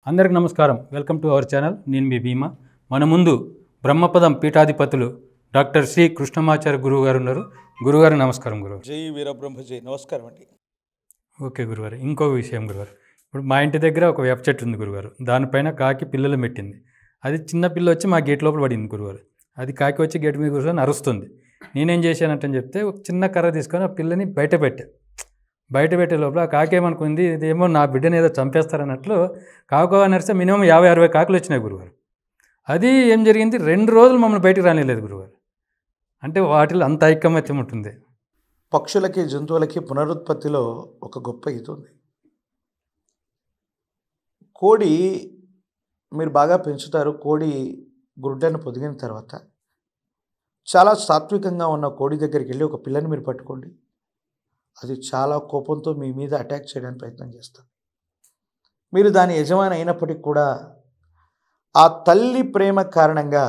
అందరికి నమస్కారం. Welcome to our channel. నేను మీ భీమా. మన ముందు బ్రహ్మపదం పీఠాధిపతులు డాక్టర్ శ్రీ కృష్ణమాచార్య గురువు గారు ఉన్నారు. గురుగారు నమస్కారం. గురువు జై వీరబ్రహ్మ జై. నమస్కారం అండి. ఓకే గురుగారు, ఇంకో విషయం గురుగారు. ఇప్పుడు మా ఇంటి దగ్గర ఒక వేప చెట్టు ఉంది గురుగారు. దానిపైన కాకి పిల్లలు పెట్టింది. అది చిన్న పిల్ల వచ్చి మా గేట్ లోపల పడింది గురుగారు. అది కాకి వచ్చి గేట్ మీద కూర్చొని అరుస్తుంది. నేనేం చేశానంటే చెప్తే ఒక చిన్న కర్ర తీసుకొని ఆ పిల్లని బయట పెట్టే లోపల ఆ కాకి ఏమనుకుంది, ఇదేమో నా బిడ్డని ఏదో చంపేస్తారన్నట్లు కాకు నడిస్తే మినిమం 50-60 కాకులు వచ్చినాయి గురుగారు. అది ఏం జరిగింది, 2 రోజులు మమ్మల్ని బయటికి రానిలేదు గురుగారు. అంటే వాటిలో అంత ఐకమత్యం ఉంటుంది. పక్షులకి జంతువులకి పునరుత్పత్తిలో ఒక గొప్ప ఇది ఉంది. కోడి మీరు బాగా పెంచుతారు. కోడి గుడ్డను పొదిగిన తర్వాత చాలా సాత్వికంగా ఉన్న కోడి దగ్గరికి వెళ్ళి ఒక పిల్లని మీరు పట్టుకోండి. అది చాలా కోపంతో మీ మీద అటాక్ చేయడానికి ప్రయత్నం చేస్తుంది. మీరు దాని యజమాని అయినప్పటికీ కూడా ఆ తల్లి ప్రేమ కారణంగా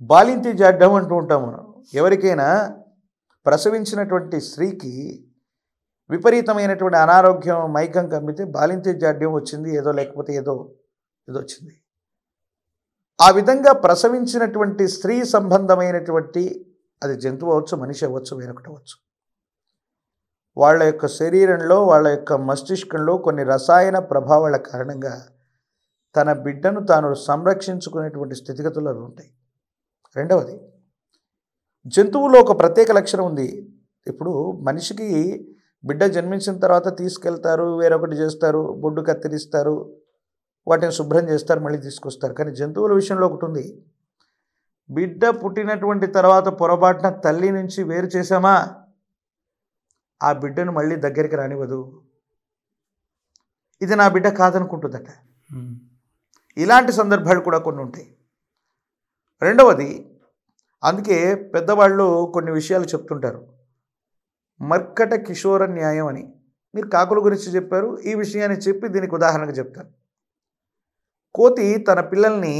బాలింతి జాడ్డం అంటూ ఉంటాం మనం. ఎవరికైనా ప్రసవించినటువంటి స్త్రీకి విపరీతమైనటువంటి అనారోగ్యం మైకం కమ్మితే బాలింతి జాడ్యం వచ్చింది, ఏదో లేకపోతే ఏదో వచ్చింది. ఆ విధంగా ప్రసవించినటువంటి స్త్రీ సంబంధమైనటువంటి, అది జంతువు అవ్వచ్చు, మనిషి అవ్వచ్చు, వేరొకటి అవ్వచ్చు, వాళ్ళ యొక్క శరీరంలో వాళ్ళ యొక్క మస్తిష్కంలో కొన్ని రసాయన ప్రభావాల కారణంగా తన బిడ్డను తాను సంరక్షించుకునేటువంటి స్థితిగతులు అవి ఉంటాయి. రెండవది, జంతువులో ఒక ప్రత్యేక లక్షణం ఉంది. ఇప్పుడు మనిషికి బిడ్డ జన్మించిన తర్వాత తీసుకెళ్తారు, వేరొకటి చేస్తారు, బొడ్డు కత్తిరిస్తారు, వాటిని శుభ్రం చేస్తారు, మళ్ళీ తీసుకొస్తారు. కానీ జంతువుల విషయంలో ఒకటి ఉంది. బిడ్డ పుట్టినటువంటి తర్వాత పొరపాటున తల్లి నుంచి వేరు చేశామా, ఆ బిడ్డను మళ్ళీ దగ్గరికి రానివ్వదు. ఇది నా బిడ్డ కాదనుకుంటుందట. ఇలాంటి సందర్భాలు కూడా కొన్ని ఉంటాయి. రెండవది, అందుకే పెద్దవాళ్ళు కొన్ని విషయాలు చెప్తుంటారు. మర్కట కిషోర న్యాయం అని. మీరు కాకుల గురించి చెప్పారు, ఈ విషయాన్ని చెప్పి దీనికి ఉదాహరణగా చెప్తారు. కోతి తన పిల్లల్ని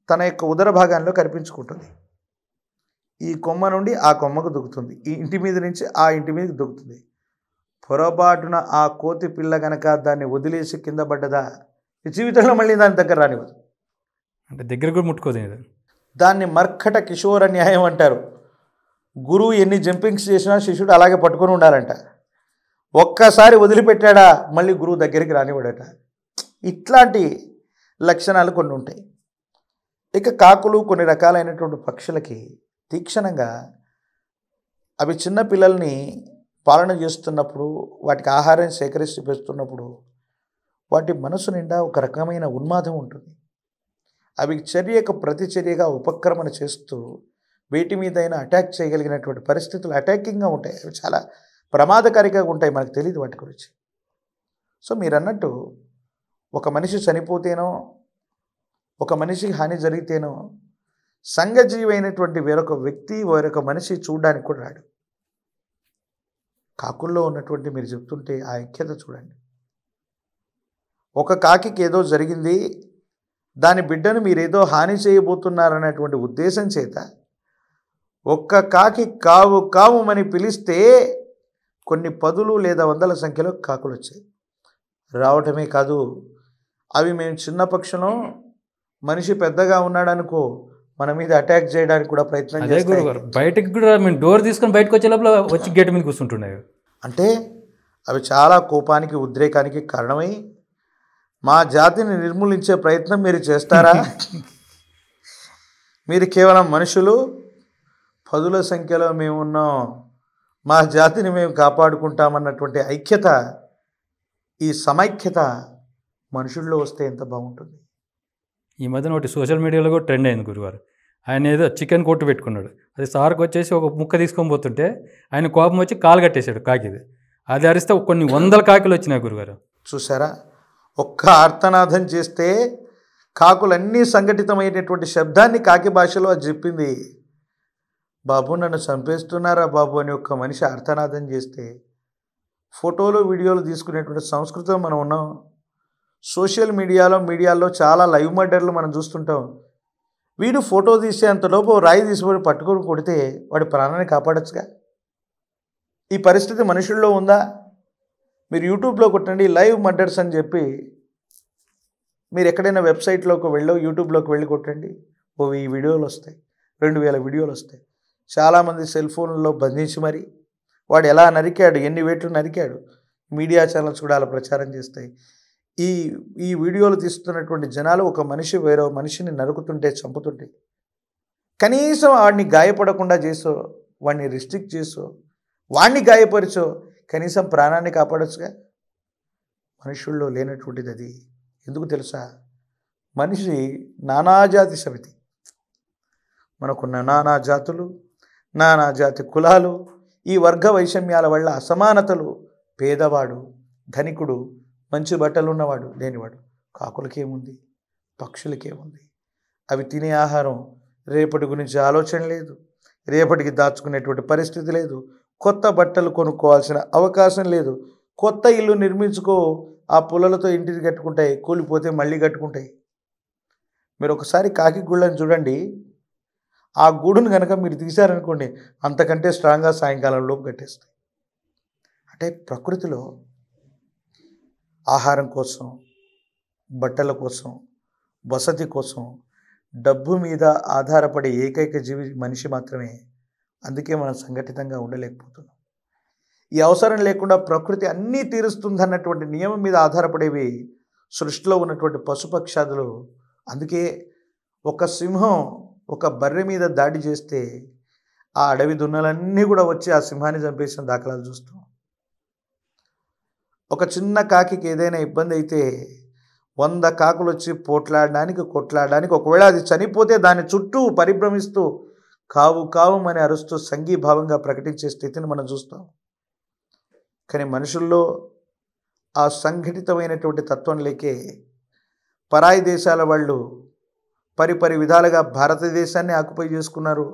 తన యొక్క ఉదర భాగాల్లో కనిపించుకుంటుంది. ఈ కొమ్మ నుండి ఆ కొమ్మకు దుక్కుతుంది, ఈ ఇంటి మీద నుంచి ఆ ఇంటి మీదకి దుక్కుతుంది. పొరపాటున ఆ కోతి పిల్ల కనుక దాన్ని వదిలేసి కింద పడ్డదా, ఈ జీవితంలో మళ్ళీ దాని దగ్గర రానివ్వదు. అంటే దగ్గర కూడా ముట్టుకోదు. దాన్ని మర్కట కిషోర న్యాయం అంటారు. గురువు ఎన్ని జంపింగ్స్ చేసినా శిష్యుడు అలాగే పట్టుకొని ఉండాలంట. ఒక్కసారి వదిలిపెట్టాడా మళ్ళీ గురువు దగ్గరికి రానివ్వడట. ఇట్లాంటి లక్షణాలు కొన్ని ఉంటాయి. ఇక కాకులు, కొన్ని రకాలైనటువంటి పక్షులకి తీక్షణంగా అవి చిన్న పిల్లల్ని పాలన చేస్తున్నప్పుడు, వాటికి ఆహారం సేకరించి పెడుతున్నప్పుడు వాటి మనసు నిండా ఒక రకమైన ఉన్మాదం ఉంటుంది. అవి చర్యకు ప్రతిచర్యగా ఉపక్రమణ చేస్తూ వేటి మీదైనా అటాక్ చేయగలిగినటువంటి పరిస్థితులు అటాకింగ్గా ఉంటాయి. అవి చాలా ప్రమాదకారిగా ఉంటాయి, మనకు తెలియదు వాటి గురించి. సో మీరు అన్నట్టు ఒక మనిషి చనిపోతేనో, ఒక మనిషికి హాని జరిగితేనో సంఘజీవి అయినటువంటి వేరొక వ్యక్తి, వేరొక మనిషి చూడడానికి కూడా రాడు. కాకుల్లో ఉన్నటువంటి మీరు చెప్తుంటే ఆ ఐక్యత చూడండి. ఒక కాకి ఏదో జరిగింది, దాని బిడ్డను మీరేదో హాని చేయబోతున్నారనేటువంటి ఉద్దేశం చేత ఒక్క కాకి కావు కావుమని పిలిస్తే కొన్ని 10 లేదా 100 సంఖ్యలో కాకులు వచ్చాయి. రావటమే కాదు, అవి మేము చిన్న పక్షులం, మనిషి పెద్దగా ఉన్నాడనుకో మన మీద అటాక్ చేయడానికి కూడా ప్రయత్నం చేస్తాయి. బయటకు కూడా మేము డోర్ తీసుకొని బయటకు వచ్చే లోపల వచ్చి గేట్ మీద కూర్చుంటున్నాయి. అంటే అవి చాలా కోపానికి, ఉద్రేకానికి కారణమై మా జాతిని నిర్మూలించే ప్రయత్నం మీరు చేస్తారా? మీరు కేవలం మనుషులు, 10ల సంఖ్యలో మేము ఉన్నాం, మా జాతిని మేము కాపాడుకుంటామన్నటువంటి ఐక్యత, ఈ సమైక్యత మనుషుల్లో వస్తే ఎంత బాగుంటుంది. ఈ మధ్యన ఒకటి సోషల్ మీడియాలో కూడా ట్రెండ్ అయింది గురుగారు. ఆయన ఏదో చికెన్ కొట్టు పెట్టుకున్నాడు. అది సార్కి వచ్చేసి ఒక ముక్క తీసుకొని పోతుంటే ఆయన కోపం వచ్చి కాలు కట్టేశాడు కాకిది. అది అరిస్తే కొన్ని 100 కాకులు వచ్చినాయి గురుగారు. చూసారా, ఒక్క ఆర్తనాదం చేస్తే కాకులన్నీ సంఘటితమైనటువంటి శబ్దాన్ని కాకి భాషలో అది చెప్పింది. బాబు నన్ను చంపేస్తున్నారా బాబు అని ఒక్క మనిషి ఆర్తనాదం చేస్తే ఫోటోలు, వీడియోలు తీసుకునేటువంటి సంస్కృతిలో మనం ఉన్నాం. సోషల్ మీడియాలో చాలా లైవ్ మర్డర్లు మనం చూస్తుంటాం. వీడు ఫోటో తీసేంతలోపు రాయి తీసుకొని పట్టుకొని కొడితే వాడి ప్రాణాన్ని కాపాడచ్చుగా. ఈ పరిస్థితి మనుషుల్లో ఉందా? మీరు యూట్యూబ్లో కొట్టండి లైవ్ మర్డర్స్ అని చెప్పి మీరు ఎక్కడైనా వెబ్సైట్లోకి వెళ్ళో యూట్యూబ్లోకి వెళ్ళి కొట్టండి, ఓ 1000 వీడియోలు వస్తాయి, 2000 వీడియోలు వస్తాయి. చాలామంది సెల్ ఫోన్లో బంధించి మరి వాడు ఎలా నరికాడు, ఎన్ని వేట్లు నరికాడు, మీడియా ఛానల్స్ కూడా అలా ప్రచారం చేస్తాయి. ఈ ఈ వీడియోలు తీస్తున్నటువంటి జనాలు ఒక మనిషి వేరే మనిషిని నరుకుతుంటే, చంపుతుంటే కనీసం వాడిని గాయపడకుండా చేసో, వాడిని రిస్ట్రిక్ట్ చేసో, వాడిని గాయపరిచో కనీసం ప్రాణాన్ని కాపాడొచ్చుగా. మనుషుల్లో లేనటువంటిది అది. ఎందుకు తెలుసా? మనిషి నానాజాతి సమితి. మనకున్న నానా జాతులు, నానా జాతి కులాలు, ఈ వర్గ వైషమ్యాల వల్ల అసమానతలు, పేదవాడు, ధనికుడు, మంచి బట్టలు ఉన్నవాడు, లేనివాడు, కాకులకేముంది, పక్షులకేముంది, అవి తినే ఆహారం రేపటి గురించి ఆలోచన లేదు, రేపటికి దాచుకునేటువంటి పరిస్థితి లేదు, కొత్త బట్టలు కొనుక్కోవాల్సిన అవకాశం లేదు, కొత్త ఇల్లు నిర్మించుకో, ఆ పుల్లలతో ఇంటిని కట్టుకుంటాయి, కూలిపోతే మళ్ళీ కట్టుకుంటాయి. మీరు ఒకసారి కాకి గుళ్ళని చూడండి, ఆ గూడును కనుక మీరు తీశారనుకోండి, అంతకంటే స్ట్రాంగ్గా సాయంకాలంలోపు కట్టేస్తాయి. అంటే ప్రకృతిలో ఆహారం కోసం, బట్టల కోసం, వసతి కోసం డబ్బు మీద ఆధారపడే ఏకైక జీవి మనిషి మాత్రమే. అందుకే మనం సంఘటితంగా ఉండలేకపోతున్నాం. ఈ అవసరం లేకుండా ప్రకృతి అన్నీ తీరుస్తుందన్నటువంటి నియమం మీద ఆధారపడేవి సృష్టిలో ఉన్నటువంటి పశుపక్షాదులు. అందుకే ఒక సింహం ఒక బర్రె మీద దాడి చేస్తే ఆ అడవి దున్నలన్నీ కూడా వచ్చి ఆ సింహాన్ని చంపేసిన దాఖలాలు చూస్తాం. ఒక చిన్న కాకి ఏదైనా ఇబ్బంది అయితే 100 కాకులు వచ్చి పోట్లాడడానికి, కొట్లాడడానికి, ఒకవేళ అది చనిపోతే దాని చుట్టూ పరిభ్రమిస్తూ కావు కావుమని అరుస్తూ సంఘీభావంగా ప్రకటించే స్థితిని మనం చూస్తాం. కానీ మనుషుల్లో ఆ సంఘటితమైనటువంటి తత్వం లేకే పరాయి దేశాల వాళ్ళు పరిపరి విధాలుగా భారతదేశాన్ని ఆక్యుపై చేసుకున్నారు.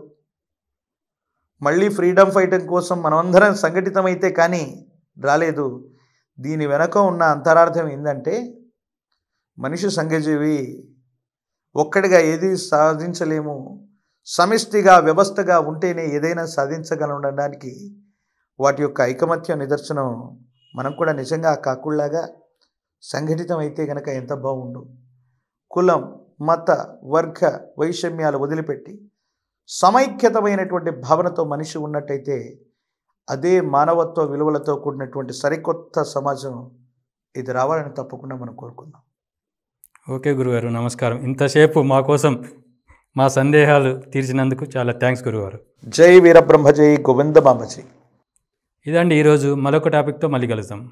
మళ్ళీ ఫ్రీడమ్ ఫైటింగ్ కోసం మనమందరం సంఘటితమైతే కానీ రాలేదు. దీని వెనక ఉన్న అంతరార్థం ఏంటంటే, మనిషి సంఘజీవి, ఒక్కడిగా ఏది సాధించలేము, సమిష్టిగా వ్యవస్థగా ఉంటేనే ఏదైనా సాధించగలడానికి వాటి యొక్క ఐకమత్యం నిదర్శనం. మనం కూడా నిజంగా కాకుల్లాగా సంఘటితం అయితే కనుక ఎంత బాగుండు. కులం, మత, వర్గ వైషమ్యాలు వదిలిపెట్టి సమైక్యతమైనటువంటి భావనతో మనిషి ఉన్నట్టయితే అదే మానవత్వ విలువలతో కూడినటువంటి సరికొత్త సమాజం ఇది రావాలని తప్పకుండా మనం కోరుకుందాం. ఓకే గురుగారు, నమస్కారం. ఇంతసేపు మా కోసం మా సందేహాలు తీర్చినందుకు చాలా థ్యాంక్స్ గురుగారు. జై వీరబ్రహ్మ, జై గోవింద మామ జై. ఇదండి ఈరోజు మరొక టాపిక్తో మళ్ళీ కలుద్దాం.